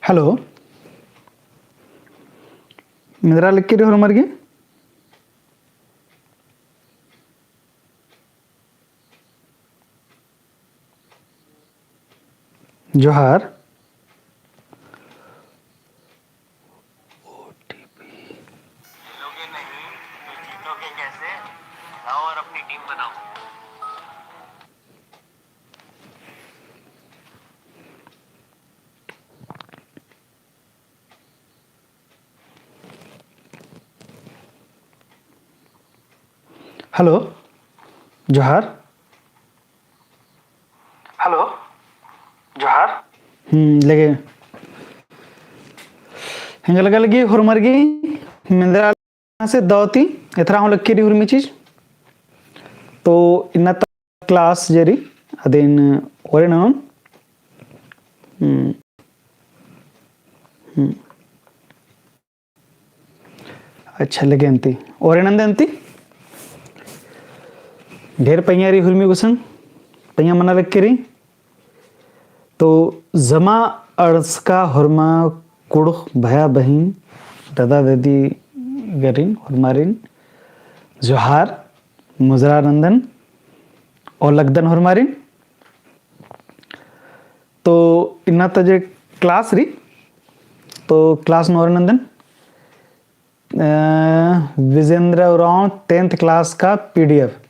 Hello ಮಿದ್ರಾಲಿಕ್ಕಿರಿ ಹೊರಮರ್ಗಿ जोहार खेलोगे नहीं तो जीतोगे कैसे? जाओ और अपनी टीम बनाओ। ಹಲೋ जोहार ಹಲೋ जोहार लगे ಹೆಂಗ ಲಗಲಗಿ ಹೊರಮರ್ಗಿ ಮಿಂದ್ರಾ से दावती एथरा हम लक्की हुर्मी चीज तो इन क्लास जरी अदेन ओरेन अच्छा लगे अंती ओरेनंद अंती ढेर पैयारी हुर्मी गुसन पैया मना लक्की तो जमा अर्स का हुरमा कुड़ भया बहिन दादा दादी गरिन हुरमारिन जोहार मुजरानंदन और लगदन हुरमारिन तो इन्ना तजे क्लास री तो क्लास नौरनंदन विजेंद्र उराव 10th क्लास का पीडीएफ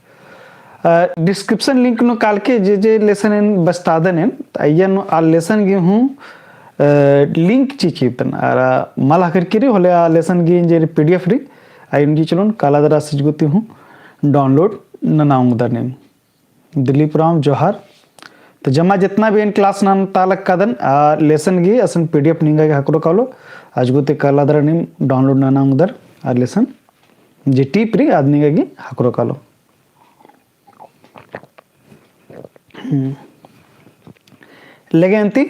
डिस्क्रिप्शन लिंक नो काल के जे lesson in बस्तादन in Ayan uh lesson गे हूँ लिंक चिचितन आरा माला करके होले आ लेसन गे जे पीडीएफ री आइन जी चलोन काला दरा सिजगुती हूँ डाउनलोड ननाऊंग दरने दिलीप राम जोहार तो जमा जितना भी इन क्लास नाम तालक कादन आ लेसन गे असन पीडीएफ निंगा के हकरो कालो आज गुते काला दरा निम डाउनलोड ननाऊंग दर आ लेसन जे टीप री आदमी गे हकरो कालो लगे अंती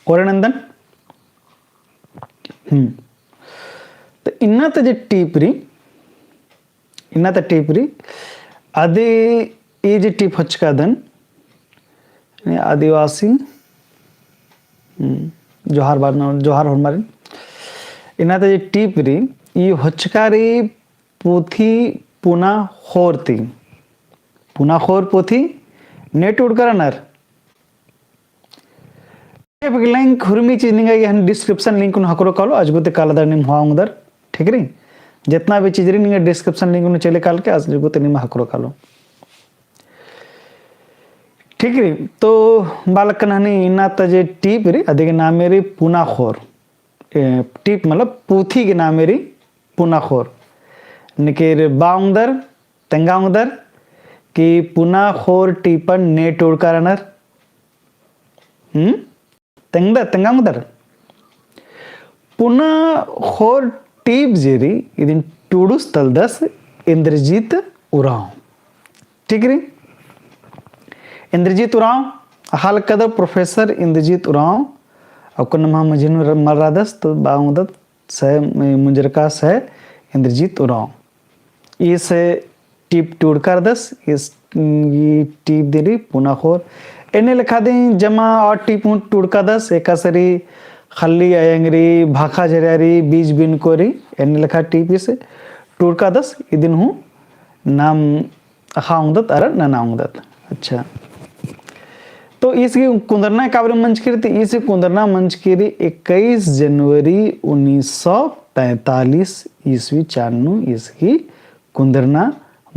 ओरनंदन तो इन्ना तो जे टीपरी इन्ना तो टीपरी आदि ये जे टीप हचकादन आदिवासी जोहार बार जोहार होरमारिन इन्ना तो जे टीपरी ये हचकारी पोथी पुना होरती पुना खोर पोथी नेट उड़कर लिंक हुरमी चीज निंगा हन डिस्क्रिप्शन लिंक हकरो कालो आज गुते काला दर निम हुआ उधर ठीक री जितना भी चीज री निंगा डिस्क्रिप्शन लिंक चले काल के आज गुते निम हकरो कालो ठीक री तो बालक कन्हनी इना तजे टीप री अधिक नाम मेरी पुना खोर टीप मतलब पोथी के नाम मेरी पुना खोर निकेर बाउंदर तेंगाउंदर कि पुना खोर टीपन नेट उड़कारनर तेंगामुदर पुना खोर टीप जेरी इदिन टूडुस तलदस इंद्रजीत उराव ठीक री इंद्रजीत उराव हाल कदर प्रोफेसर इंद्रजीत उराव अकुन महा मजिन मरादस तो बाउदत से मुंजरका से इंद्रजीत उराव इस टीप टूड़कर दस इस टीप देरी पुना खोर एने लिखा दें जमा और टीप टूड़का दस एकासरी खल्ली अयंगरी भाखा झरियारी बीज बिन कोरी एने लिखा टीप इसे टूड़का दस इदिन हूँ नाम खाऊंदत अरे ननाऊंदत अच्छा तो इसकी कुंदरना काबरे मंच की थी इस कुंदरना मंच की 21 जनवरी 1943 ईस्वी चान्नू इसकी कुंदरना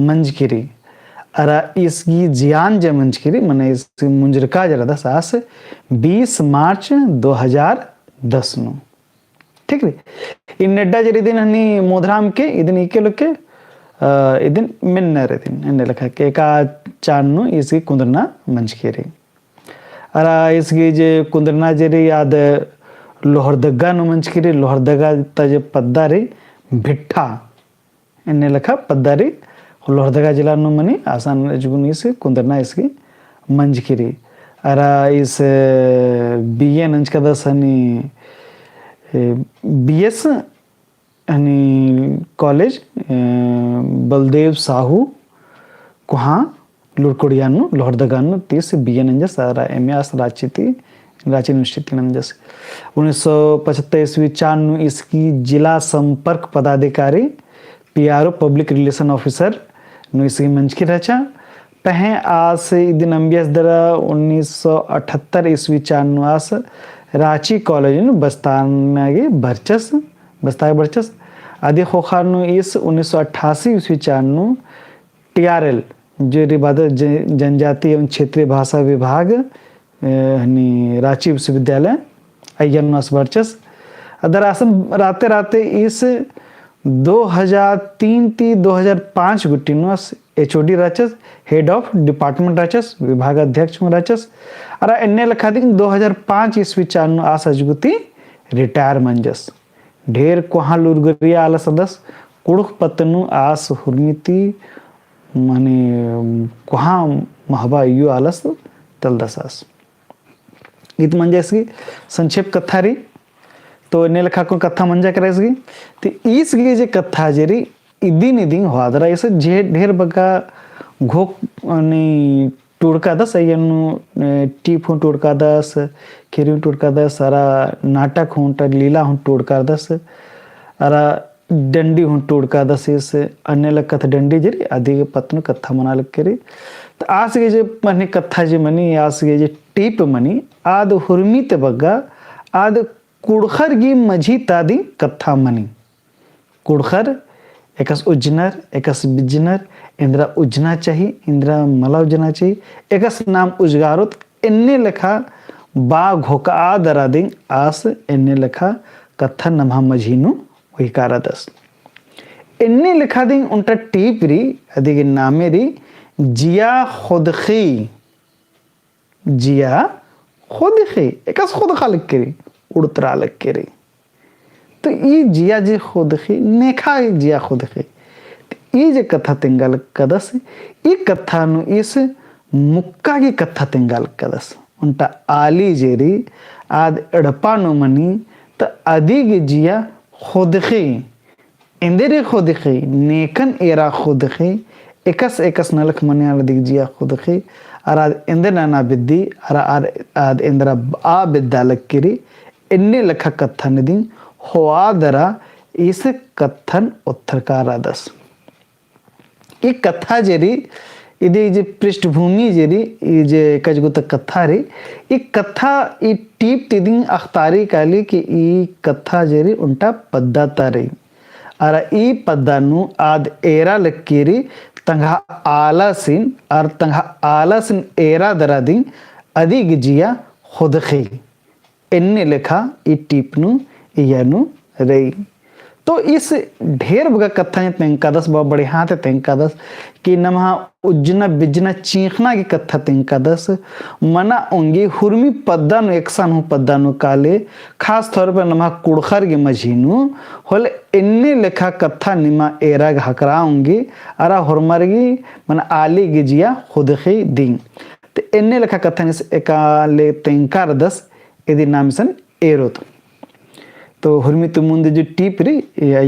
मंजकिरी अरा इसकी जियान जे मंजकिरी मने इसकी मुंजरका जरा सास 20 मार्च 2010 नु ठीक रे इन नेड्डा जरी दिन हनी मोधराम के इदिन इके लोग के इदिन मिन्नर दिन इन्ने लखा के का चान्नू इसकी कुंदरना मंजकिरी अरा इसकी जे कुंदरना जरी याद लोहरदगा नु मंजकिरी लोहरदगा तजे पद्दारी भिट्ठा इन्ने लखा पद्दारी लोहरदगा जिला नु मनी आसान जुगुनी से कुंदरना इसकी मंजकिरी अरा इस बीएन अंज का दस हनी बीएस हनी कॉलेज बलदेव साहू कुहाँ लुड़कुड़ियानु लोहरदगानु तीस बीएन अंज सारा एमए आस राचिति रांची यूनिवर्सिटी नंजस 1975 ईस्वी 94 इसकी जिला संपर्क पदाधिकारी PRO पब्लिक रिलेशन ऑफिसर नु इसकी मंच की रचा पह आस दिन अंबियस दरा 1978 ईस्वी 4 आस रांची कॉलेज बस्तानागे बर्चस बस्ताग बर्चस आदि खोखार इस 1988 ईस्वी 4 TRL जो रिबादत जनजाति एवं क्षेत्रीय भाषा विभाग रांची विश्वविद्यालय अय्यन बर्चस अदर आसम राते राते इस 2003 ती 2005 गुट्टिनस HOD रचस हेड ऑफ डिपार्टमेंट रचस विभाग अध्यक्ष रचस अरा एन्ने लखा दी 2005 ईस्वी 4 आस अजगुती रिटायर मंजस ढेर कोहा लुरगरिया आला सदस कुड़ुख पतनु आस हुर्मिती माने कोहा महबा यू आलस तलदसास इत मंजस की संक्षेप कथा री तो ने लखा को कथा मंजा करेसगी तो इस गे जे कथा जेरी इदिन होदरा इस जे ढेर बगा घोक ने टुड़का दस अयनु टीप हूँ टुड़का दस खीरी टुड़का दस सारा नाटक हूँ लीला हूँ टुड़का दस अरा डंडी हूँ टुड़का दस इस अन्य लग कथा डंडी जेरी आदि पत्न कथा मना लग करी तो आज गे जे मनी कथा जे मनी आज गे जे टीप मनी आद हुर्मी ते बग्गा आद कुड़खर गी मझी तादी कथा मनी कुड़खर एकस उज्जनर एकस बिजनर इंद्रा उज्जना चाहिए इंद्रा मला उज्जना चाहिए एकस नाम उजगारोत इन्ने लेखा बा घोका आदरादिंग आस इन्ने लेखा कथा नमहा मझीनु वही कारादस इन्ने लेखा दिंग उनटा टीपरी अधिक नामेरी जिया खुदखी जिया खुदखी एकस खुद खालिक करी उड़तरा लग करी तो ये जिया जी खुदखी नेखा जिया खुदखी ये जे कथा तिंगल कदस ये कथा नु इस मुक्का की कथा तिंगल कदस उनटा आली जेरी आद एड़पा नु मनी तो अधिक जिया खुदखी इंदेरे खुदखी नेकन एरा खुदखी एकस एकस नलख मनी अधिक जिया खुदखी अराद इंदे नाना बिद्दी अराद इंद्रा आ बिद्दा लक्किरी इन्ने लखा कथन दिन होआदरा इस कथन उत्तरकारादस ये कथा जेरी इदे जे पृष्ठभूमि जेरी ये जे कजगुत कथा रे ये कथा ये टीप तिदिंग अख्तारी काली कि ये कथा जेरी उनटा पद्दाता रे अरा ई पद्दानु आद एरा लक्कीरी तंगा आला सिन और तंगा आला सिन एरा दरादिंग अधिक जिया खुदखी इन्ने लेखा ई टीपनु यानु रही तो इस ढेर बगा कथा तेंकादस बा बड़े हाथ तेंकादस कि नमहा उज्जना बिजना चीखना की कथा तेंकादस मना ओंगी हुर्मी पद्दानु एकसानु पद्दानु काले खास तौर पर नमहा कुड़खर के मझीनु होले इन्ने लेखा कथा निमा एरा हकराऊंगी अरा हुरमरगी मन आली गिजिया खुदखी दी तो इन्ने लेखा कथा निस एकाले तेंकारदस यदि नाम सन एरोत तो हुर्मी तो मुंदे जो टीप रे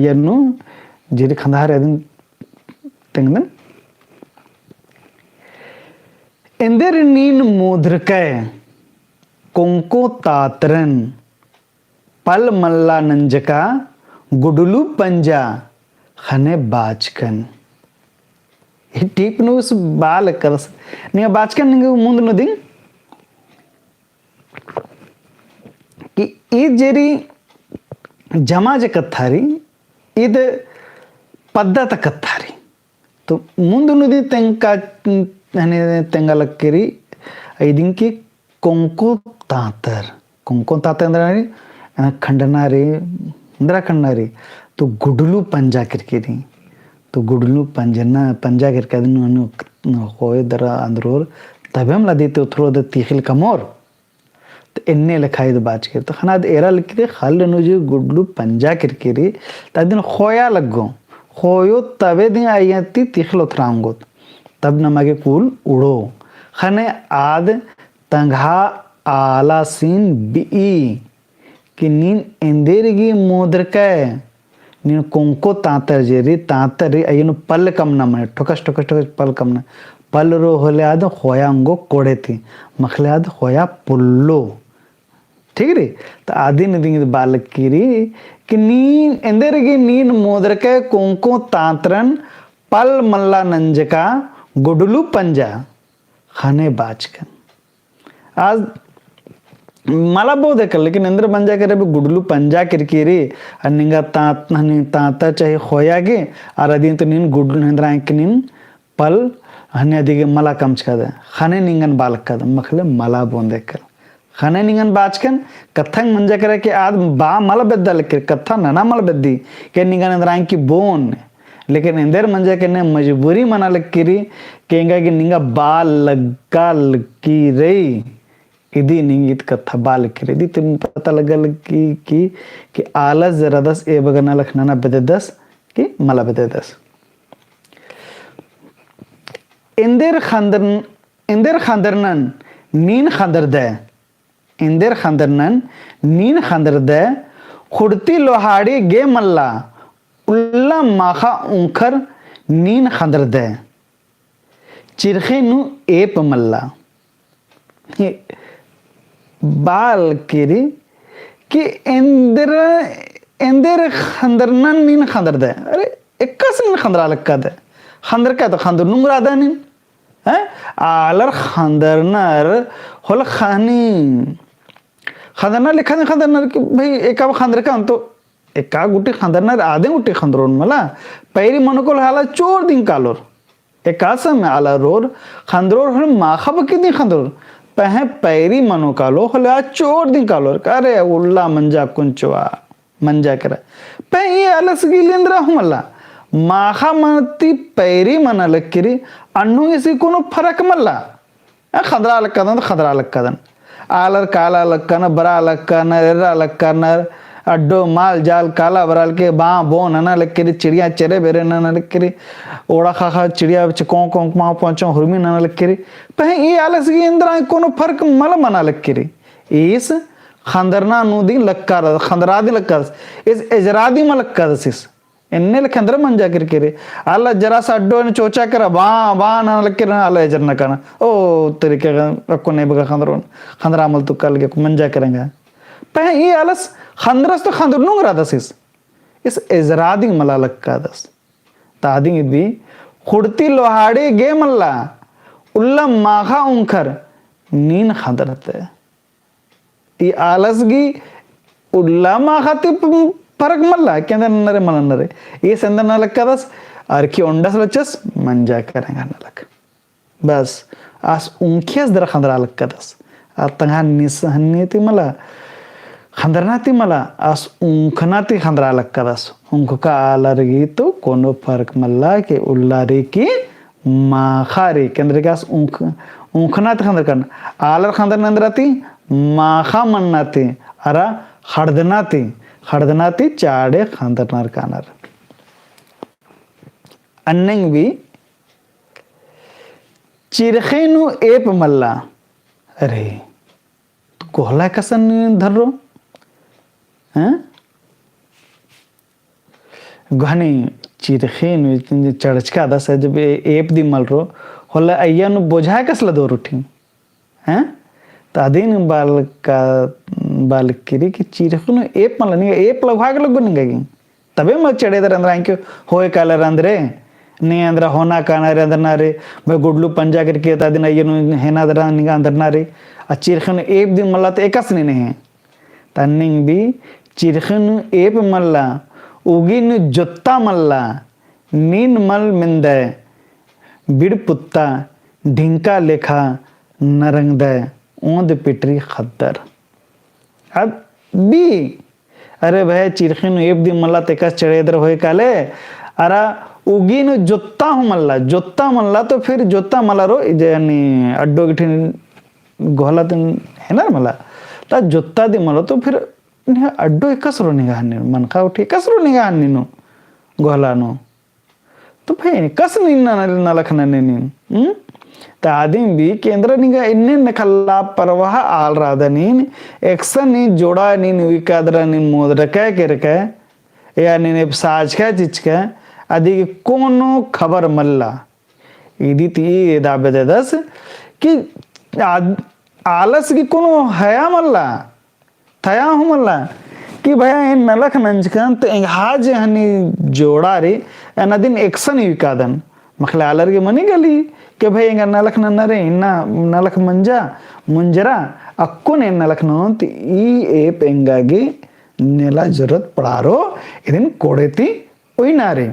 यन्नु जेरी खंदार यदन तेंगन इंदर नीन मोद्रकै कोंको तातरन पल मल्ला नंजका गुडुलू पंजा खने बाचकन ये टीप नु उस बाल करस नहीं बाचकन नहीं मुंद नु दिंग कि ई जेरी जमा जे कथारी इद पद्धत कथारी तो मुंदु नुदी तेंका हने तेंगा लक्केरी ऐदिन की कोंको तातर अंदर खंडना रे इंद्रा खंडना रे तो गुडलू पंजा किरकेरी तो गुडलू पंजा किरके दिन होए दरा अंदरोर तबे हम लदी तो थोड़ा द तीखिल कमोर तो इन्ने लिखाई बाच कर तो खाना एरा लिखते खाल नुजी गुडलू पंजा किरकेरी तब दिन खोया लगो खोयो तबे दिन आयती तिखलो थरांगो तब नमागे कुल उड़ो खने आद तंघा आला सीन बी कि नीन इंदेरगी मोदरके नीन कोंको तांतर जेरी तांतर रे अयनु पल कम न मने ठोकस पल कम न पल रो होले आद खोया अंगो कोड़े थी मखले आद खोया पुल्लो ठीक री तो आदि नदी बालक कीरी कि नीन ಎಂದರಿಗೆ ನೀನ್ ಮೋದರಕೆ ಕೊಂಕೋ ತಾಂತ್ರನ್ पल मल्ला नंजका गुडलू पंजा खाने बाजकन आज मला बहुत है लेकिन इंद्र पंजा करे भी गुडलू पंजा किरकिरी अन्निंगा तांता चाहे खोया के और अदीन तो नीन गुडलू निंद्रा के नीन पल हन्ने अधिके मला कम चका दे खाने निंगन बालक का मखले मला बोंदे कर खाने निंगन बाजकन कथंग मंजा करे कि आज बा मला बेद्दा लेकर कथा नना मला बेद्दी के निंगन इंद्रा की बोन लेकिन इंदर मंजा के ने मजबूरी मना लक्कीरी केंगा कि निंगा बाल लग्गा लक्की रही इदी निंगित कथा बाल की दी तुम पता लगल कि आलस जरा दस ए बगना लखनाना बदे दस कि मला बदे दस इंदर खंदरनन नीन खंदर दे इंदर खंदरनन नीन खंदर दे खुड़ती लोहाड़ी गे मल्ला उल्ला माखा उंखर नीन खंदर दे चिरखे नु एप मल्ला बाल किरी कि इंदर खंदरनन नीन खंदर दे अरे इक्कस नीन खंदरा लक्का दे खंदर क्या तो खंदर नुंगरा दे नीन है आलर खंदरनर होल खानी खंदरनर लिखा नहीं खंदरनर कि भाई एक अब खंदर का तो एका गुटी खंदरनर आधे गुटी खंदरोन मला पैरी मनुकोल हाला चोर दिन कालोर एका समय आला रोर खंदरोर हल माखा बकी दिन खंदरोर पहे पैरी मनुकालो हल चोर दिन कालोर करे उल्ला मंजा कुंचवा मंजा करा पे ये अलस गिलेंद्रा हमला माखा मनती पैरी मना लक्किरी अन्नु इसी कोनो फरक मल्ला खंदरा लक्कदन खंदरा लक्कदन आलर काला लक्कन बरा लक्कन एर्रा लक्कन अड्डो माल जाल काला बराल के बाँ बो नना लक्करी चिड़िया चरे बेरे नना लक्करी ओड़ा खा खा चिड़िया कों कों माँ पहुँचो हुरमी नना लक्करी पहे ये आलस की इंद्रा कोनो फर्क मल मना लक्करी इस खंदरना नूदी लक्कार खंदरादी लक्कार इस एजरादी में लक्कार इस इन्ने लखंदर मंजा किरकिरे अल्ला जरा सा अड्डो ने चोचा करा बाँ बाँ नना लक्करी अल्ला एजर न करना ओ तरीके का को नहीं बगा खंदरोन खंदरा मल तो कल के मंजा करेंगे पह ये आलस खंदरस तो खंदर नुंग रहा दस इस इजरादी मला लक्का दस तादी भी खुड़ती लोहाड़ी गे मल्ला उल्ला माखा उंखर नीन खंदरते ये आलस गी उल्ला माखा ते फरक मल्ला क्या नरे मला नरे ये संदर ना लक्का दस आरकी ओंडस लचस मंजा करेंगे ना लक बस आस उंखियस दर खंदरा लक्का दस तंगा निस हन्नीति मला खंदरनाती मला आस उंखनाती खंदरा लक्का दस उंख का आलरगी तो कोनो फर्क मल्ला के उल्लारी की माखारी केंद्र के आस उंखनाती खंदर करना आलर खंदर नंदराती माखा मन्नाती अरा खड़दनाती चाड़े खंदरनार कानर अन्नंग भी चिरखेनु एप मल्ला अरे कोहला कसन धर्रो हैं गहनी चिरखेनु चढ़चका दस है जब एप दी मल रो होला अय्या नु बोझा कसला दो उठी हैं तादीन बाल किरी की चिरखेनु एप मल नहीं एप लगवा के लगो नहीं तबे मत चढ़े दर अंदर आके होए काला रंदरे नहीं अंदर होना काना रे अंदर ना रे भाई गुडलू पंजा करके तादीन अय्या नु हेना दर निगा अंदर ना रे आ चिरखेनु एप दी मल्ला तो एकस नहीं है तन्निंग भी चिरखेनु एप मल्ला उगिन जोत्ता मल्ला नीन मल मिंदे बिड़ पुत्ता ढिंका लेखा नरंग दे ओंद पिटरी खद्दर अब बी अरे भाई चिरखेनु एप दी मल्ला तेकस चढ़े दर होए काले अरा उगिन जोत्ता हूँ मल्ला तो फिर जोत्ता मल्ला रो यानी अड्डो गिठी गोहला तो है ना मला ता जोत्ता दी मला तो फिर अड्डो एकसरो निगाह मन का उठी कसरो निगाह नो गोहला नो तो भाई कस ना लखना नीन तादिम भी केंद्र निगाह इन्ने नखल्ला परवाह आल राधा नीन एक्सन नी जोड़ा नीन विकादरा नीन मोदरका के रका या नीन साज का चिच का आदि कोनो खबर मल्ला इदी ती दाबे दे दस कि आलस की कोनो हया मल्ला थया हूँ मल्ला कि भैया इन नलख नंजकन तो हाज हनी जोड़ा रे दिन एक्शन विकादन मखले आलर के मनी गली कि भाई इंगा नलख नरे इन्ना नलख मंजा मुंजरा अक्को ने नलख नोंत ई एप इंगागी नेला जरूरत पड़ारो इदिन कोड़ेती उइनारे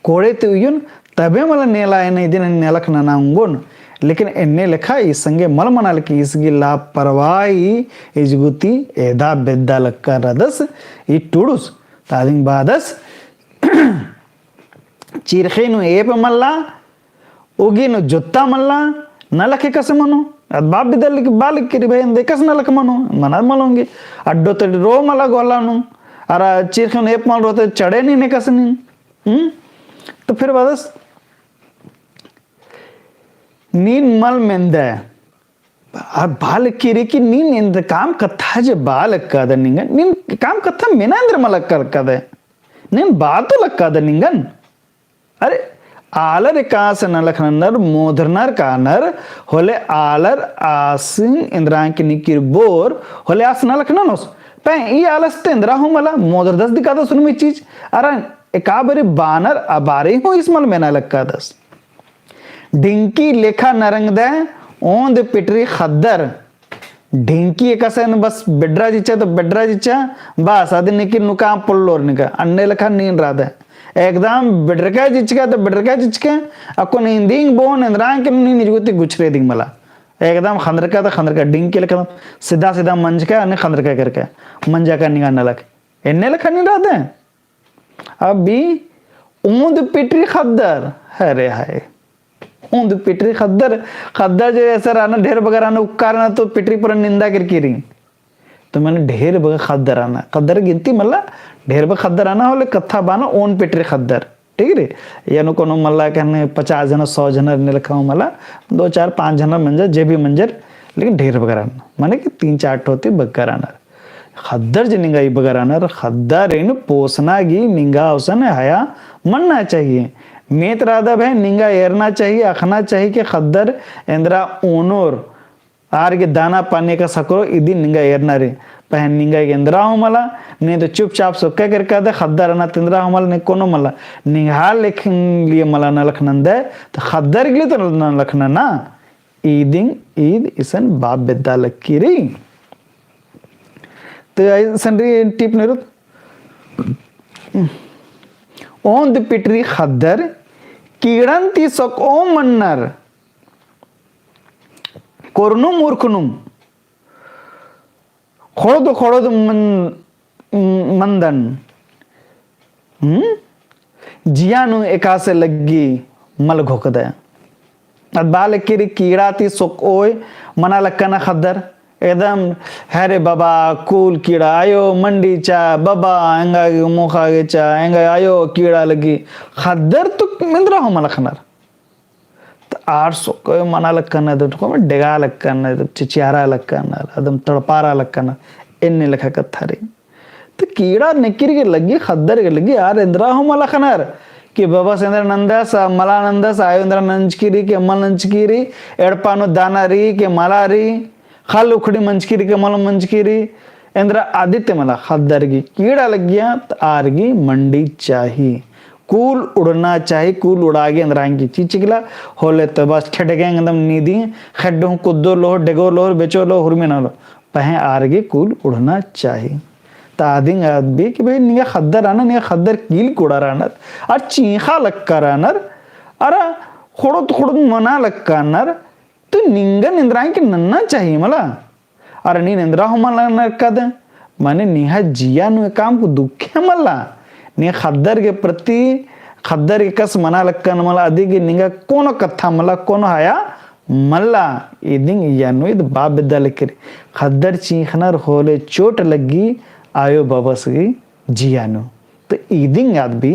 कोड़ेती उयुन तबे मला नेला एने इदिन नेलख ननांगोन लेकिन एन्ने लेखा इस संगे मल मनाल की इसकी लापरवाही इजगुती एदा बेद्दा लक्का रदस ई टुडुस तादिंग बादस चीरखेनु एप मल्ला उगिनु जुत्ता मल्ला नलखे कस मनो अद बाप बिदल की बालिक की भाई देखस नलक मनो मना मलोंगे अड्डो तो रो मला गोलानु अरा चीरखेनु एप मल रोते चढ़े नहीं ने कसनी तो फिर बादस नीन मल मेंदा बाल किरी की नीन इंद काम कथा जे बाल कद निंगन नीन काम कथा मेना इंद्र मलक कर कद नीन बातो लक्कद निंगन अरे आलर कास नलखनर मोदरनर कानर होले आलर आसिन इंद्रांक निकिर बोर होले आस नलखननोस पे ई आलस ते इंद्रा हूं मला मोदर दस दिखा दो सुन में चीज अरे एकाबरी बानर अबारी हूं इसमल मेना लक्कदस ढिंकी लेखा नरंग दे ओंद पिटरी खद्दर ढिंकी एक असन बस बेड्रा जिचा तो बेड्रा जिचा बस आदि निकी नुका पुल्लोर निका अन्ने लेखा नीन राधा एकदम बेड्रका जिचका तो बेड्रका जिचका अको नींदिंग बोन इंद्रांग के नी निजगुती गुछरे दिंग मला एकदम खंदरका तो खंदरका ढिंकी लेखा सीधा सीधा मंज का अन्ने खंदरका करके मंजा का निगाह नलक एन्ने लेखा नहीं राधा अभी ओंद पिटरी खद्दर अरे हाय ऊंद पिटरी खद्दर खद्दर जो ऐसा राना ढेर बगर आना उपकार ना तो पिटरी पर निंदा करके रही तो मैंने ढेर बगर खद्दर आना खद्दर गिनती मल्ला ढेर बगर खद्दर आना होले कथा बाना ओन पिटरी खद्दर ठीक रे यानो कोनो मल्ला कहने 50 जन 100 जन ने लिखा हूं मल्ला 2 4 5 जन मंजर जे भी मंजर लेकिन ढेर बगर आना माने कि 3 4 होती बगर आना खद्दर जे निंगा बगर आना खद्दर इन पोसना गी निंगा उसन हया मनना चाहिए मेत राधा भाई निंगा एरना चाहिए अखना चाहिए कि खद्दर इंद्रा ओनोर आर के दाना पाने का सकरो इदी निंगा एरना रे पहन निंगा इंद्रा हो मला नहीं तो चुपचाप सुक्का करके दे खद्दर ना तिंद्रा हो मला ने कोनो मला निंगा लेखन लिए मला न लखनंद तो खद्दर के लिए तो न लखना ना ईदिंग ईद इसन बाप बेदा लक्की री तो ऐसन री टिप नेरुत ओंद पिटरी खद्दर कीड़ंती सक ओ मन्नर कोरनु मूर्खनुम खोड़ो मंदन जियानु एकासे लग्गी मल घोकद अद बाल किरी कीड़ाती सक ओय मना लक्कना खद्दर एकदम हरे बाबा कूल कीड़ा आयो मंडी चा बाबा एंगा मुखा गे चा एंगा आयो कीड़ा लगी खद्दर तो मिंद्रा हो मलखनर तो आर सो को मना लक्कन तो को डेगा लक्कन तो चिचियारा लक्कन एकदम तड़पारा लक्कन इन्ने लखा कथारी तो कीड़ा निकिर के लगी खद्दर के लगी यार इंद्रा हो मलखनर कि बाबा सेंद्र नंदस मलानंदस आयो इंद्रा नंजकीरी के मल नंजकीरी एड़पानो दानारी के मलारी खल उखड़ी मंचकीरी के मल मंचकीरी इंद्र आदित्य मला खद्दर की कीड़ा लग गया तो आरगी मंडी चाहिए कूल उड़ना चाहिए कूल उड़ा के इंद्रांगी चिचिकला होले तो बस खेटे गए एकदम नीदी खड्डों कुद्दो लो डेगो लो बेचो लो हुरमे ना लो पहे आरगी कूल उड़ना चाहिए तादिंग आदमी कि भाई निगा खद्दर आना निगा खद्दर कील कुड़ा रानर और चीखा लक्का रानर अरे खोड़ो मना लक्का नर तो निंगन इंद्रांग के नन्ना चाहिए मला अरे नी इंद्रा हो मला नरकद माने निहा जिया नु काम को दुखे मला नि खद्दर के प्रति खद्दर के कस मना लक्कन मला अधिक निंगा कोनो कथा मला कोनो हाया मल्ला इदिंग यानु इद बाप बेदल के खद्दर चीखनर होले चोट लगी आयो बाबसगी जियानु तो इदिंग याद भी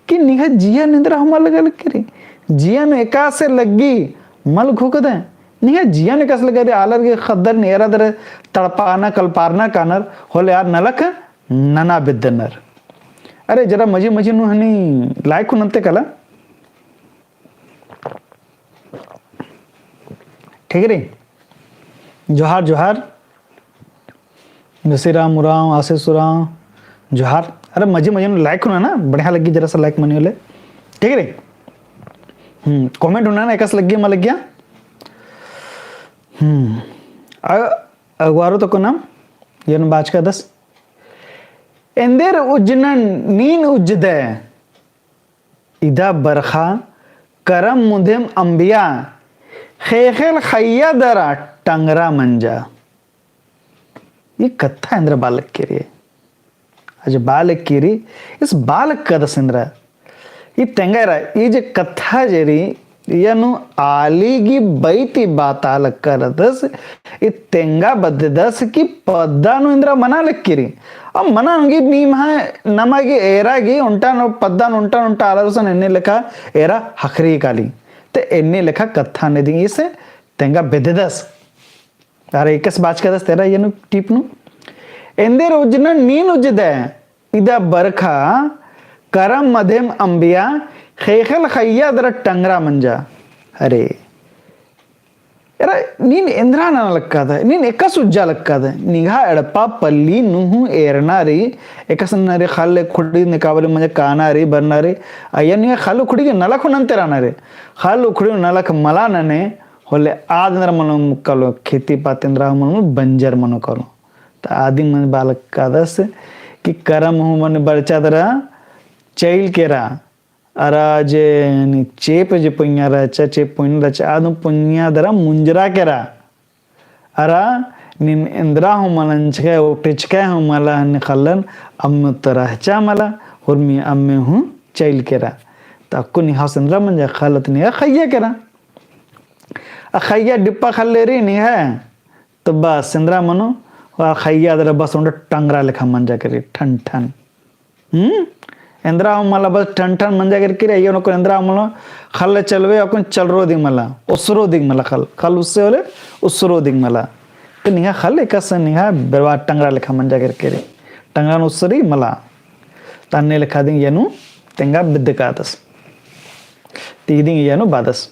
कि निहा जिया निंद्रा हो मला लग करे जिया नु एका से लगी मल घोकद निहा जिया ने कस लगे आलर के खद्दर नेरा दर तड़पाना कल्पारना कानर होले यार नलक नना बिद्दनर अरे जरा मजे मजे नु हनी लायक नंते कला ठीक रे जोहार जोहार जैसे राम उराम आशीष उराम जोहार। अरे मजे मजे में लाइक होना ना, बढ़िया लगी जरा सा लाइक मनी वाले, ठीक है रे। कमेंट होना ना, एकस लग गया लग गया। अगवारो तो को नाम यन बाज का दस एंदेर उज्जनन नीन उज्जदे इदा बरखा करम मुधिम अंबिया खेखेल खैया दरा टंगरा मंजा। ये कथा इंद्र बालक के लिए आज बालक की री इस बालक का दस इंद्र ये तेंगारा ये जो कथा जेरी यनु आलीगी बैती बाताल कर दस ये तेंगा बद दस की पद्दानु इंद्र मना लक्किरी अब मना होगी नीम है नमागी एरागी उंटा नो पद्दान उंटा उंटा आलरसन एन्ने लेखा एरा हखरी काली ते एन्ने लेखा कथा ने दी इसे तेंगा बेद दस अरे एकस बाच का दस तेरा यनु टिपनु एंदेर उज्जन नीन उज्जदे इदा बरखा करम मध्यम अंबिया खेखल खैया दर टंगरा मंजा। अरे यार नीन इंद्रा ना लक्का था नीन एकस उज्जा लक्का था निघा एड़पा पल्ली नुहु एरनारी एकस नरे खाले खुड़ी निकावले मजे कानारी बरनारी अय्या निघा खालु खुड़ी के नलख नंतेरानारे खालु खुड़ी नलख मला नने होले आदंद्र मनो कलो खेती पातेंद्रा मनो बंजर मनो कलो तो आदि मन बालक का दस कि करम हूँ मन बरचा दरा चैल केरा अराजे चेप जे पुण्या रचा चेप पुण्य रचा आदम पुण्या दरा मुंजरा केरा अरा निन इंद्रा हूँ मलंचके उटिचके हूँ मला निखलन अम्म तरहचा मला और मी अम्मे हूँ चैल केरा तो अक्को निहास इंद्रा मंजा खालत नहीं है खैया केरा अखैया डिप्पा खल ले रही नहीं है तो बस इंद्रा मनो खैया दरा बस उन्हें टंगरा लिखा मंजा करी ठन ठन इंद्रा मला बस ठन ठन मंजा करके रे ये नको इंद्रा मला खल चलवे अपन चल रो दिग मला उसरो दिग मला खल खल उससे बोले उसरो दिग मला तो निहा खल एकस निहा बर्बाद टंगरा लिखा मंजा करके रे टंगरा उसरी मला ताने लिखा दिंग यनु तेंगा बिद्द का दस तीदिंग यनु बादस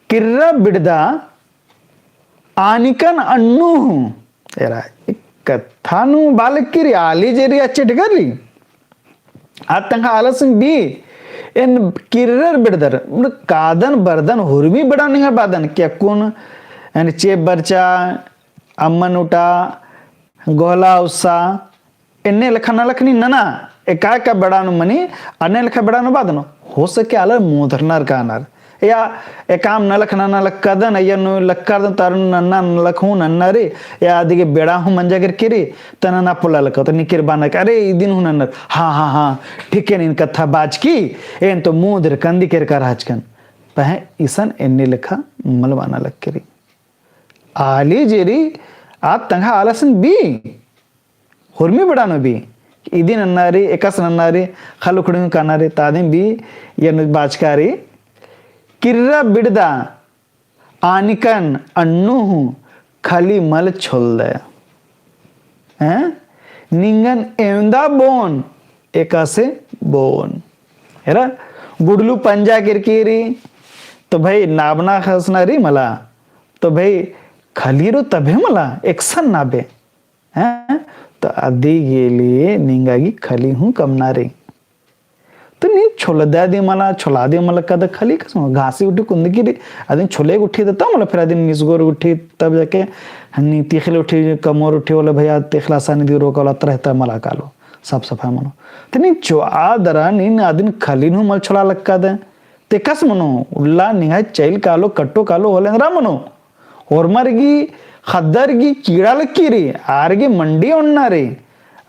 किर्रा बिडदा आनिकन अन्नू एरा कथानु बालक की आली जेरी अच्छे ठिकरली आ तंगा आलसन बी इन किर्रर बिडदर कादन बर्दन हुरमी बड़ा नहीं बादन क्या कौन यानी चेप बरचा अम्मन उठा गोहला उस्सा इन्ने लखना लखनी नना एका का बड़ा नु मनी अन्य लखा बड़ा नु बादनो हो सके आलर मोधरनर का अनर या एकाम नलख नना लक्कदन अयनु लक्कदन तारु नन्ना नलखु नन्ना रे या आदि के बेड़ा हूं मंजा करके रे तनना पुला लक तो निकिर बाना अरे ई दिन हूं नन्नर हां ठीक है इन कथा बाज की एन तो मुदर कंदी कर कर हाजकन पह ईसन एन्ने लिखा मलवाना लक्करी आली जेरी आ तंगा आलसन बी हुरमी बड़ानो बी इदिन नन्नारी एकस नन्नारी खलुखुड़ी कानारी तादिम बी यन बाजकारी किर्रा बिडदा आनिकन अन्नू खाली मल छोल दे हैं निंगन एवंदा बोन एकासे बोन हेरा गुडलू पंजा किरकिरी तो भाई नाबना खसनारी मला तो भाई खाली रो तबे मला एक्सन नाबे हैं तो आदि गेली निंगागी खाली हूँ कमनारी तो नहीं छोला दे मला छोला दे मला कद खाली कसम घासी उठी कुंदकी रे आदि छोले उठी देता मला फिर आदि निसगोर उठी तब जाके हनी तीखले उठी कमोर उठी वाला भैया तीखला सानी दी रोकला रहता मला कालो साफ सफाई मनो तो नहीं चो आदरा नहीं आदि खाली नु मल छोला लक्का दे ते कस मनो उल्ला निहा चैल कालो कट्टो कालो होलेंद्रा मनो और मरगी खद्दरगी कीड़ा लक्की रे आरगी मंडी उन्ना रे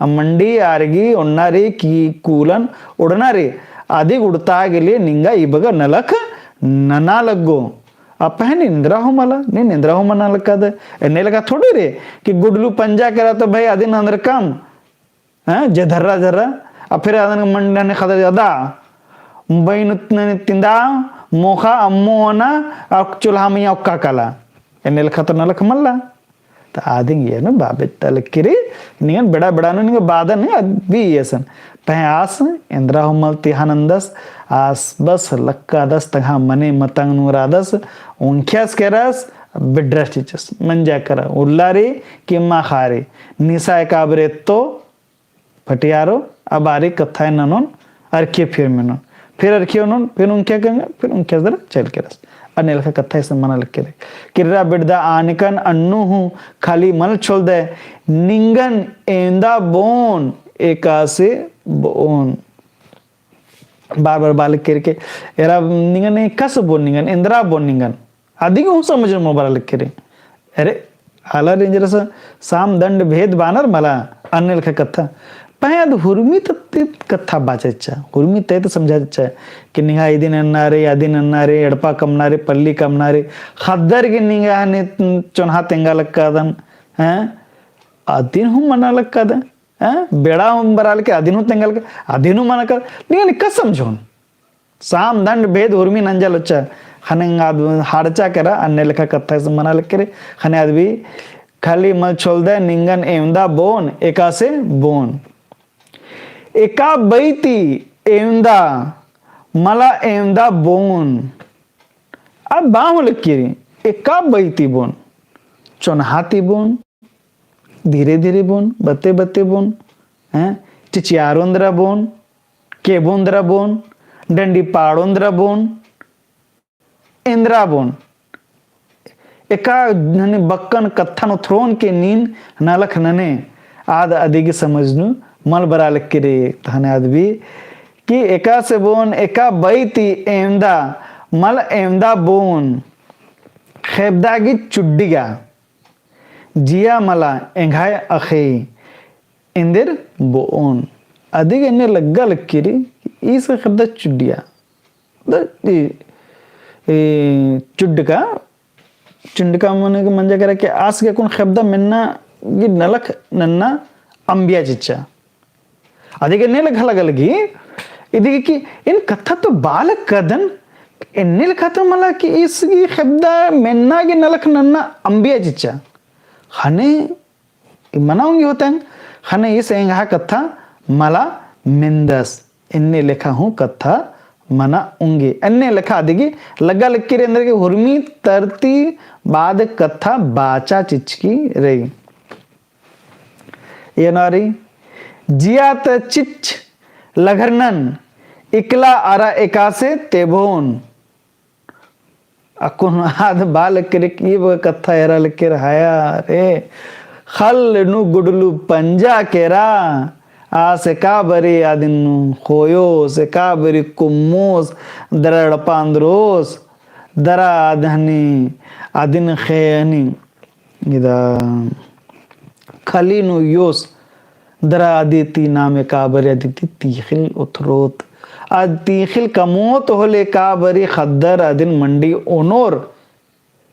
मंडी आरगी उन्नारे की कूलन उड़नारे आदि उड़ता गेले निंगा इबग नलख नना लगो अपह निंद्रा हो मला ने निंद्रा हो मना लगा दे एने लगा थोड़ी रे कि गुडलू पंजा करा तो भाई आदि नंदर काम हैं जे धर्रा धर्रा अब फिर आदन मंडा ने खदर अदा बैन तिंदा मोखा अम्मो ना अब चुल्हा में औका काला एने लखा तो नलख मल्ला तो आदि ये ना बाबे तलकिरी निगन बड़ा बड़ा निगन बादन भी ये सन पह आस इंद्रा हमल तिहानंदस आस बस लक्का दस तहा मने मतंग नुरादस उनख्यास केरस बिड्रस इचस मंजा करा उल्लारी किम्मा खारी निसा काबरे तो फटियारो अबारी कथा ननोन अरखे फिर मेनोन फिर अरखे उन्होंने फिर उनके कहेंगे फिर उनके जरा चल के रस अन्य लिखा कथा इसे मना लिख के दे किर्रा बिड़दा आनिकन अन्नू हूँ खाली मल छोड़ दे निंगन एंदा बोन एकासे बोन बार बार बालिक करके एरा निंगन नहीं कस बोन निंगन इंद्रा बोन निंगन आदि को समझ मोबाइल लिख के अरे आला रेंजर सा साम दंड भेद बानर मला अन्य लिखा कथा पहद हुर्मी तत्ती कथा बाचच्चा हुर्मी तय तो समझाच्चा कि निहा इदिन अन्नारे यादिन अन्नारे एड़पा कमनारे पल्ली कमनारे खद्दर की निगाह ने चुनहा तेंगा लक्कादन हैं अदिन हूँ मना लक्कादन हैं बेड़ा हूँ बराल के अदिन हूँ तेंगा लक्का अदिन हूँ मना कर नहीं निक्का समझोन साम दंड भेद हुर्मी नंजा लच्चा खने हाड़चा करा अन्य लिखा कथा से मना लग करे खने आदमी खाली मल छोल दे निंगन एवंदा बोन एका से बोन एका बैती एवंदा मला एवंदा बोन अब बाहु लकीरी एका बैती बोन चौनहाती बोन धीरे धीरे बोन बत्ते बत्ते बोन हैं चिचियारोंद्रा बोन केबोंद्रा बोन डंडी पाड़ोंद्रा बोन इंद्रा बोन एका नने बक्कन कत्थन थ्रोन के नीन नलख नने आद अधिक समझनु मल बरा लग के रे तहने आदमी कि एका से बोन एका बैती एमदा मल एमदा बोन खेबदागी चुड्डिगा जिया मला एंघाय अखे इंदिर बोन अधिक इन्हें लग्गा लग के रे इस खेबदा चुड्डिया चुड्डका चुंडका मन के मंजा करा कि आस के कौन खब्दा मिन्ना ये नलख नन्ना अंबिया चिच्चा अधिक ने लग लगी इधर कि इन कथा तो बालक कदन इन्ने लिखा तो मला कि इसकी खब्दा मिन्ना के नलख नन्ना अंबिया चिच्चा खाने मनाऊंगी होता है खाने इस एंगा कथा मला मिंदस इन्ने लिखा हूँ कथा मना उंगे अन्य लिखा दिगी लगा लिख के अंदर के हुर्मी तरती बाद कथा बाचा चिचकी रही ये नारी जियात चिच लगरनन इकला आरा एकासे तेभोन अकुन आद बाल करे की वो कथा एरा लिख के रहाया रे खल नु गुडलू पंजा केरा आ से काबरी आदिनु खोयो से काबरी कुम्मोस दरड़ पांद्रोस दरा आदहनी आदिन खेयनी इदा खलीनु योस दरा आदिति नामे काबरी आदिति तीखिल उथरोत आज तीखिल कमोत होले काबरी खद्दर आदिन मंडी ओनोर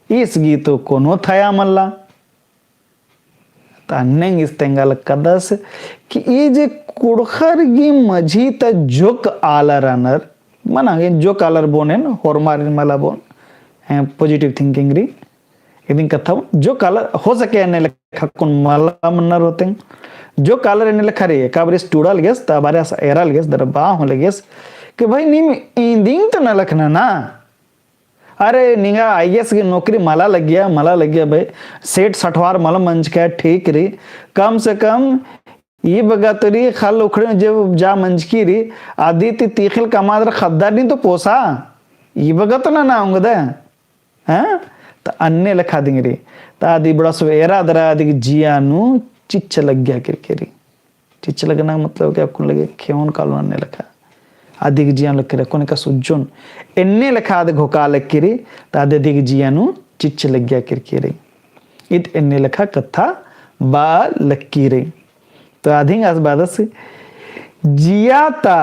इस गीतो कोनो थया मल्ला तान्नेंग इस तेंगाल कदस कि ये जे कुड़खर गी मझी त जोक आलर अनर मना ये जोक आलर बोन है ना होरमार मला बोन है पॉजिटिव थिंकिंग री इदिन कथा जो कलर हो सके अन्य लेखा कौन मला मन्नर होते हैं जो कलर अन्य लेखा रे काबरे स्टूडल गेस ताबारे एरल गेस दरबा हो लेगेस कि भाई नीम इंदिंग तो न लखना ना अरे निगा आईएएस की नौकरी मला लग गया भाई सेठ सठवार मला मंच का ठीक री कम से कम ये बगा तो री खाल उखड़े जब जा मंच की री आदित्य तीखिल कमादर खद्दार नहीं तो पोसा ये बगा तो ना होंगे दे हैं तो अन्य लिखा देंगे री तो आदि बड़ा सवेरा दरा आदि जियानु चिच्च लग गया किरकिरी चिच्च लगना मतलब क्या आपको लगे क्यों कालो अन्य लिखा आदि जियान लग के कोने का सुजोन इन्ने लिखा आदि घोका लग किरी तो आदि जियानु चिच्च लग गया किरकिरी इत इन्ने लिखा कथा बा लकीरे तो आधि आज बाद से जियाता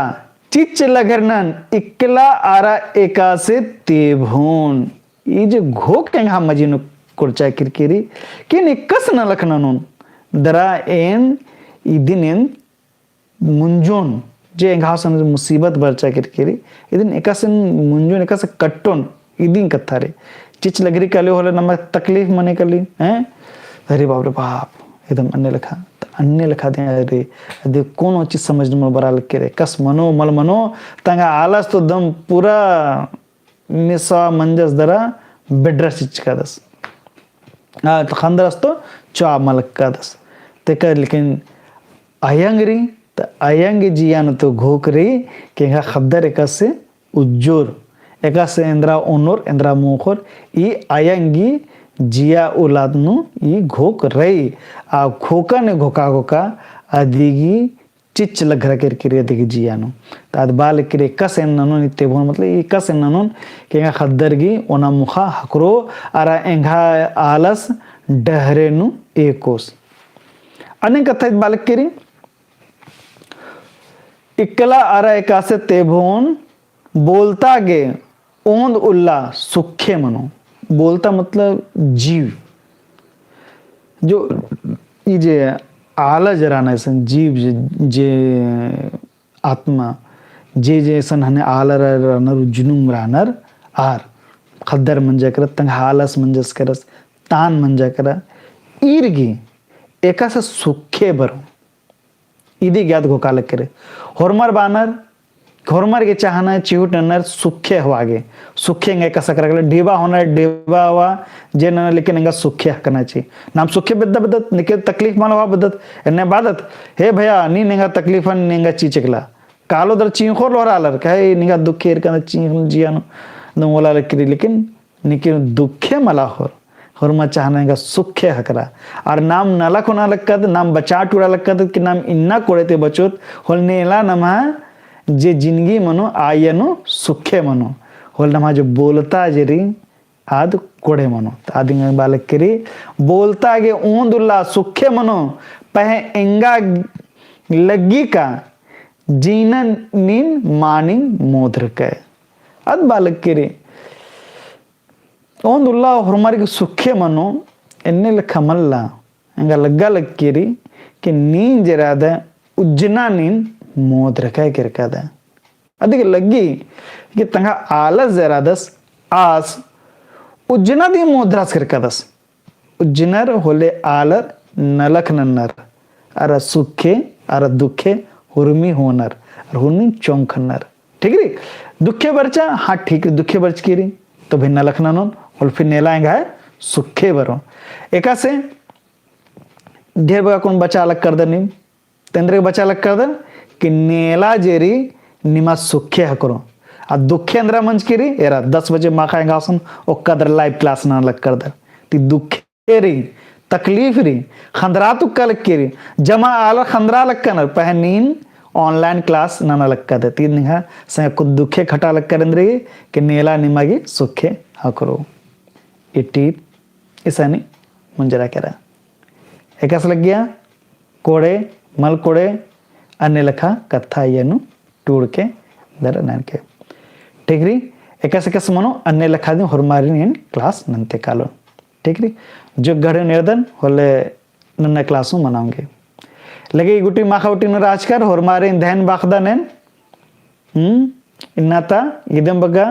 चिच्च लगरनन इकला आरा एका से तेभोन ये जो घोक के हम मजीनु कुर्चा किरकिरी कि निकस न लखनन दरा एन इदिन एन मुंजोन जे घासन मुसीबत बरचा किरकिरी इदिन एकासन मुंजोन एकास कट्टोन इदिन कथा रे चिच लगरी कले होले नम तकलीफ मने कली हैं अरे बाप रे बाप एकदम अन्य लिखा तो अन्य लिखा दे अरे दे कौन चीज समझने में बरा लिख के रे कस मनो मल मनो तंगा आलस तो दम पूरा निसा मंजस दरा बेड्रस चिच का दस खंदरस तो चा मलक्कदस ते कर लेकिन अयंगरी त अयंग जियान तो घोकरी केगा खद्दर एकसे उज्जोर एकसे इंद्रा ओनोर इंद्रा मुखोर ई अयंगी जिया उलादनु ई घोक रही आ घोका ने घोका घोका अदिगी चिच लघर कर किरे दिगी जियानु ताद बाल किरे कस ननुन इते बोन मतलब ई कस ननुन केगा खद्दरगी ओना मुखा हकरो अरा एंघा आलस डहरेनु एकोस अने कथा बाल किरी इकला अरा एकासे तेभोन बोलता गे ओंद उल्ला सुखे मनो बोलता मतलब जीव जो ये जे आला जराना सन जीव जे आत्मा जे सन हने आलर रनर जुनुम रानर आर खद्दर मंजा कर तंग हालस मंजस करस तान मंजा कर ईरगी एकासे सुखे बरो इदी ज्ञात घोकालक करे होरमर बानर घोरमर के चाहना चिहुट नर सुखे हवागे सुखेंगे कसा कर ढीबा होना ढीबा हुआ जे न लेकिन इंगा सुखे हकना चाहिए नाम सुखे बदत बदत निके तकलीफ माला हुआ बदत एने बादत हे भैया नी निगा तकलीफन निगा चीचकला कालो दर चीखोर लोरालर कहे निगा दुखेर का चीख जियानो नोला लकरी लेकिन निके दुखे मला होरमा चाहना इंगा सुखे हकरा और नाम नलक होना लक्कत नाम बचा टूरा लक्कत कि नाम इन्ना कोड़ेते बचोत होल नेला नमा जे जिंदगी मनो आयनो सुखे मनो होल नमा जो बोलता जरी आद कोड़े मनो आदि बालक करी बोलता गे ऊंदुल्ला सुखे मनो पहे एंगा लगी का जीनन नीन मानिन मोद्र के अद बालक करी ऊंदुल्ला हमारे के सुखे मनो एन्ने लखा मल्ला एंगा लग्गा लग करी कि नीन जरादा उज्जना नीन मोद रखा किरकादा अधिक लगी कि तंगा आलस जरादस आस उज्जना दी मोद्रास किरकादस उज्जनर होले आलर नलख नन्नर अर सुखे अर दुखे हुरमी होनर और हुरमी चौंखनर ठीक री दुखे बरचा हाँ ठीक दुखे बरच की री तो भी नलख ननोन और फिर नेलाएंगा है सुखे बरो एका से ढेर बगा कौन बचा अलग कर दे तेंद्रे के बचा अलग कर दे कि नेला जेरी निमा सुखे हकरो आ दुखे अंदरा मंच की री एरा 10 बजे माँ खाएंगा आसन और कदर लाइव क्लास ना लग कर दर ती दुखे री तकलीफ री खंदरा तु कल की री जमा आला खंदरा लग कर पहनीन ऑनलाइन क्लास ना लग कर दे तीन निहा से कुछ दुखे खटा लग कर अंदरे कि नेला निमागी सुखे हकरो इटी ऐसा नहीं मुंजरा करा एक ऐसा लग गया कोड़े मल कोड़े अन्य लखा कथा येनु टूड़ के दर नन के ठीक री एक ऐसे कैसे मनो अन्य लखा दी हरमारी नीन क्लास नंते कालो ठीक री जो गढ़े निर्दन होले नन्ना क्लासों मनाओगे लगे गुटी माखा उटी न राजकर हरमारी दहन बाखदा नेन इन्नाता इदम बगा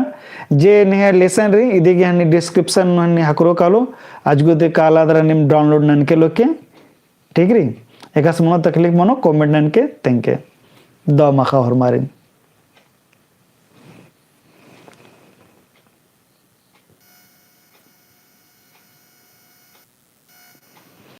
जे ने लेसन री इदिगे हनी डिस्क्रिप्शन हनी हकरो कालो आज गुदे काला दरा निम डाउनलोड नन के लोके ठीक री एक मनो तकलीफ मनो कमेंट नन के तेंके दो मखा हरमारी